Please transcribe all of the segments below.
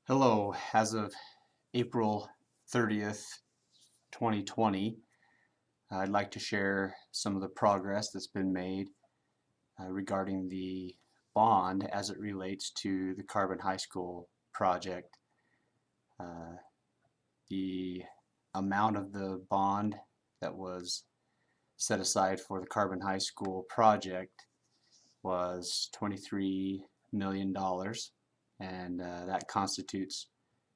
Hello, as of April 30th, 2020, I'd like to share some of the progress that's been made regarding the bond as it relates to the Carbon High School project. Uh, the amount of the bond that was set aside for the Carbon High School project was $23 million, and that constitutes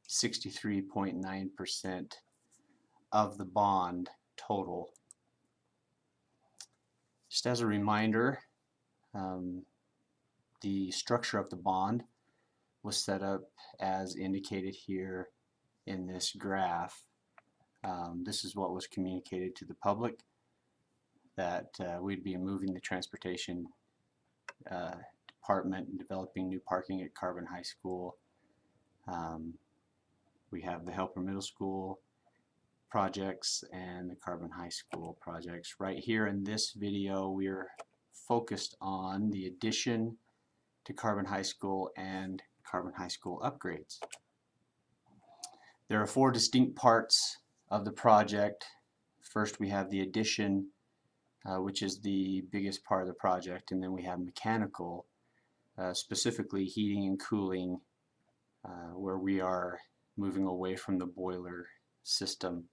63.9% of the bond total. Just as a reminder, um, the structure of the bond was set up as indicated here in this graph. This is what was communicated to the public, that we'd be moving the transportation department and developing new parking at Carbon High School. We have the Helper Middle School projects and the Carbon High School projects. Right here in this video, we're focused on the addition to Carbon High School and Carbon High School upgrades. There are four distinct parts of the project. First, we have the addition, which is the biggest part of the project, and then we have mechanical, specifically heating and cooling, where we are moving away from the boiler system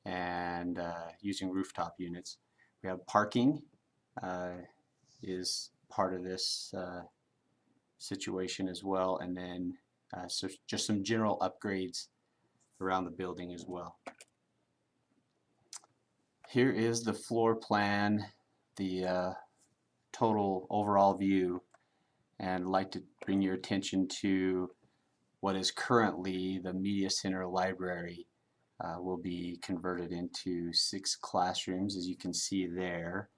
and using rooftop units. We have parking is part of this situation as well, and then so just some general upgrades around the building as well. Here is the floor plan, the total overall view, and I'd like to bring your attention to what is currently the Media Center Library. Will be converted into 6 classrooms, as you can see there.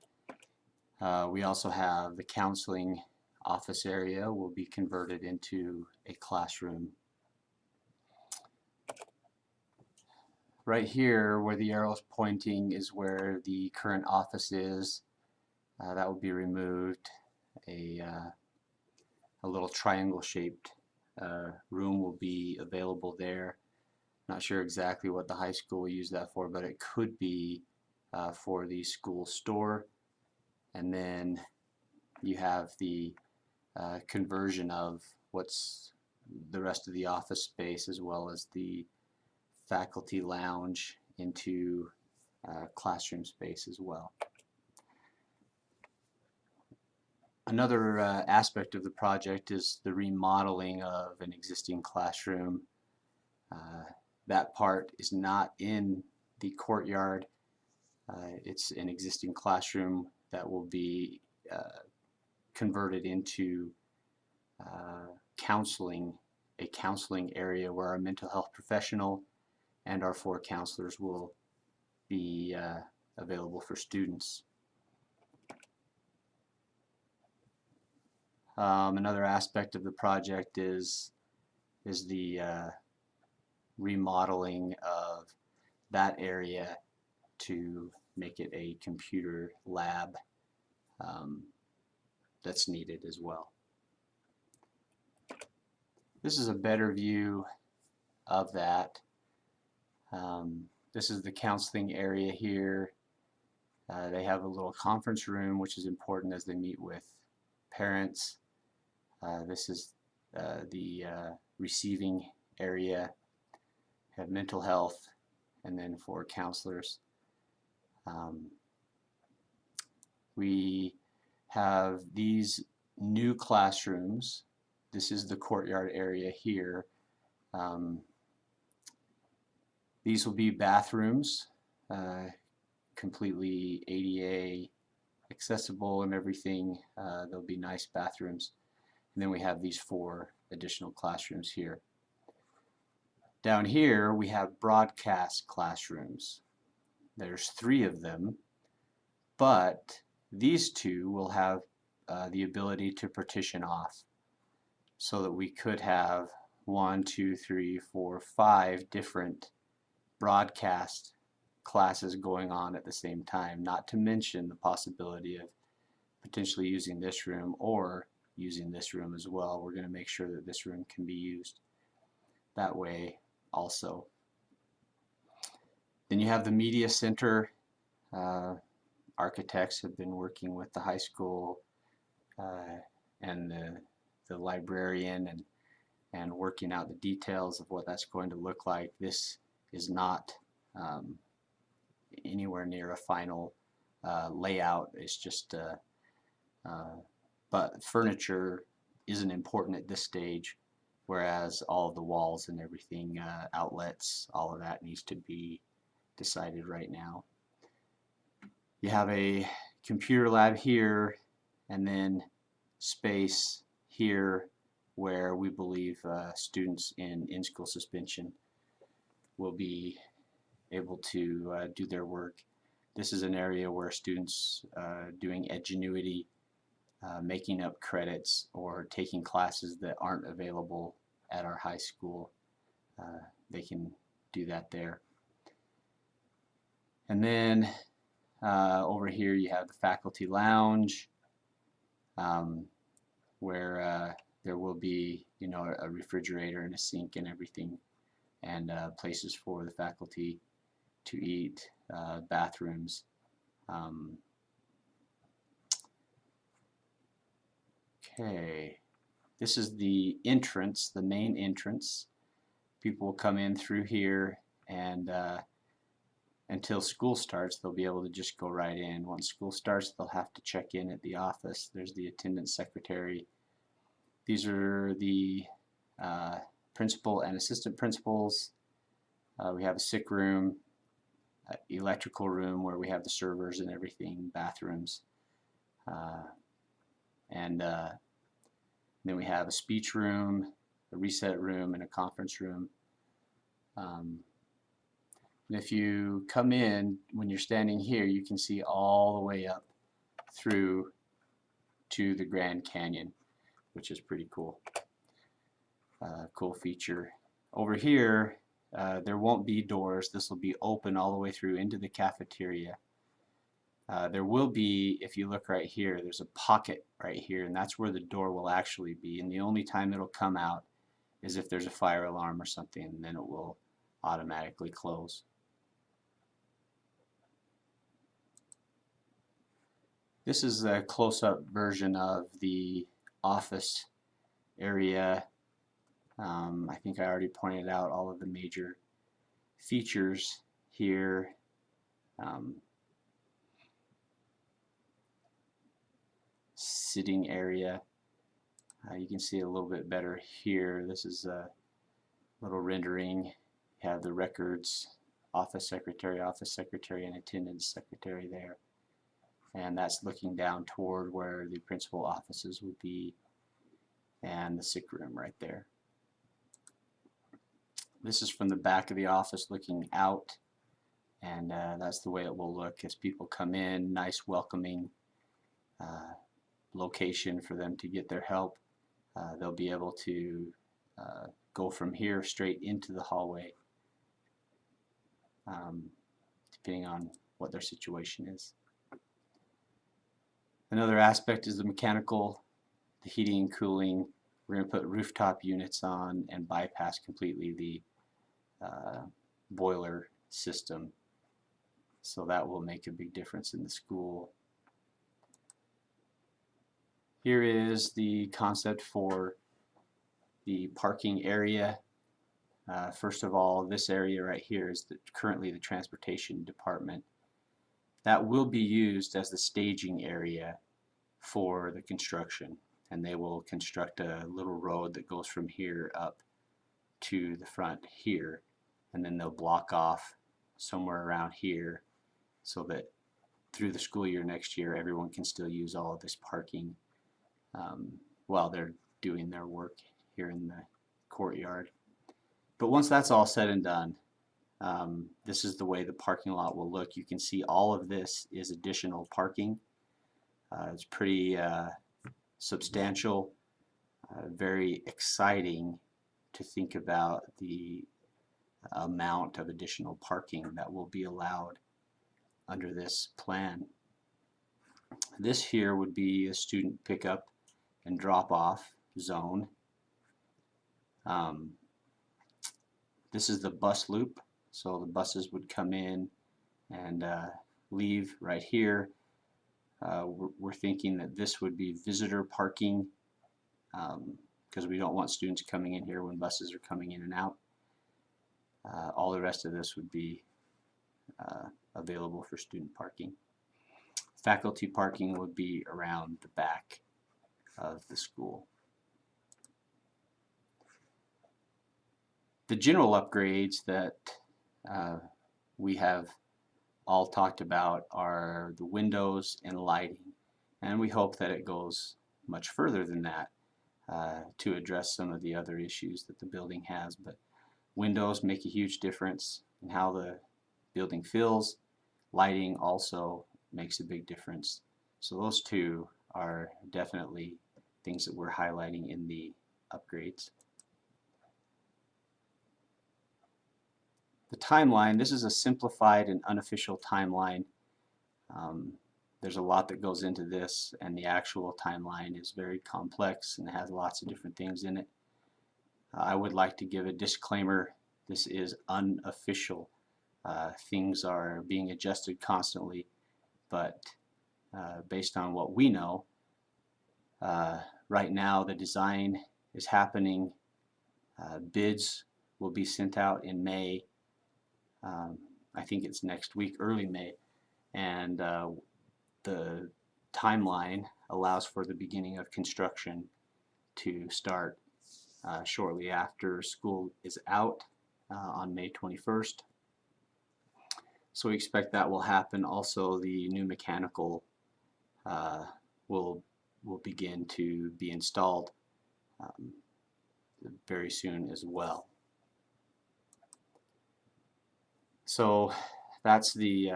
We also have the counseling office area will be converted into a classroom. Right here where the arrow is pointing is where the current office is. That will be removed. A little triangle shaped room will be available there. Not sure exactly what the high school will use that for, but it could be for the school store. And then you have the conversion of what's the rest of the office space, as well as the faculty lounge, into classroom space as well. Another aspect of the project is the remodeling of an existing classroom. That part is not in the courtyard. It's an existing classroom that will be converted into counseling, a counseling area where our mental health professional and our 4 counselors will be available for students. Another aspect of the project is the remodeling of that area to make it a computer lab that's needed as well. This is a better view of that. This is the counseling area here. They have a little conference room, which is important as they meet with parents. This is the receiving area. Have mental health, and then for counselors. We have these new classrooms. This is the courtyard area here. These will be bathrooms, completely ADA accessible and everything. There'll be nice bathrooms. And then we have these 4 additional classrooms here. Down here we have broadcast classrooms. There's 3 of them, but these 2 will have the ability to partition off, so that we could have 1, 2, 3, 4, 5 different broadcast classes going on at the same time, not to mention the possibility of potentially using this room or using this room as well. We're going to make sure that this room can be used. that way also. Then you have the media center. Architects have been working with the high school and the librarian and working out the details of what that's going to look like. This is not anywhere near a final layout. It's just but furniture isn't important at this stage, whereas all of the walls and everything, outlets, all of that needs to be decided right now. You have a computer lab here, and then space here where we believe students in in-school suspension will be able to do their work. This is an area where students doing Edgenuity, making up credits or taking classes that aren't available at our high school, they can do that there. And then over here you have the faculty lounge, where there will be, you know, a refrigerator and a sink and everything, and places for the faculty to eat, bathrooms. Okay, this is the entrance, the main entrance. People will come in through here, and until school starts, they'll be able to just go right in. Once school starts, they'll have to check in at the office. There's the attendance secretary. These are the principal and assistant principals. We have a sick room, electrical room where we have the servers and everything, bathrooms, and then we have a speech room, a reset room, and a conference room. And if you come in, when you're standing here, you can see all the way up through to the Grand Canyon, which is pretty cool. Cool feature. Over here, there won't be doors. This will be open all the way through into the cafeteria. There will be, if you look right here, there's a pocket right here, and that's where the door will actually be. And the only time it'll come out is if there's a fire alarm or something, and then it will automatically close. This is a close-up version of the office area. I think I already pointed out all of the major features here. Sitting area. You can see a little bit better here. This is a little rendering. You have the records, office secretary, and attendance secretary there. And that's looking down toward where the principal offices would be, and the sick room right there. This is from the back of the office looking out, and that's the way it will look as people come in. Nice welcoming location for them to get their help. They'll be able to go from here straight into the hallway, depending on what their situation is. Another aspect is the mechanical, the heating and cooling. We're going to put rooftop units on and bypass completely the boiler system. So that will make a big difference in the school. Here is the concept for the parking area. First of all, this area right here is currently the transportation department. That will be used as the staging area for the construction, and they will construct a little road that goes from here up to the front here, and then they'll block off somewhere around here so that through the school year next year everyone can still use all of this parking while they're doing their work here in the courtyard. But once that's all said and done, this is the way the parking lot will look. You can see all of this is additional parking. It's pretty substantial, very exciting to think about the amount of additional parking that will be allowed under this plan. This here would be a student pickup and drop-off zone. This is the bus loop, so the buses would come in and leave right here. We're thinking that this would be visitor parking because we don't want students coming in here when buses are coming in and out. All the rest of this would be available for student parking. Faculty parking would be around the back of the school. The general upgrades that we have all talked about are the windows and lighting, and we hope that it goes much further than that to address some of the other issues that the building has. But windows make a huge difference in how the building feels. Lighting also makes a big difference. So those two are definitely things that we're highlighting in the upgrades. The timeline, this is a simplified and unofficial timeline. There's a lot that goes into this, and the actual timeline is very complex and has lots of different things in it. I would like to give a disclaimer. This is unofficial. Things are being adjusted constantly, but based on what we know, right now the design is happening. Bids will be sent out in May. I think it's next week, early May, and the timeline allows for the beginning of construction to start shortly after school is out on May 21st. So we expect that will happen. Also, the new mechanical will begin to be installed very soon as well. So that's the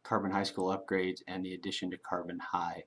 Carbon High School upgrades and the addition to Carbon High.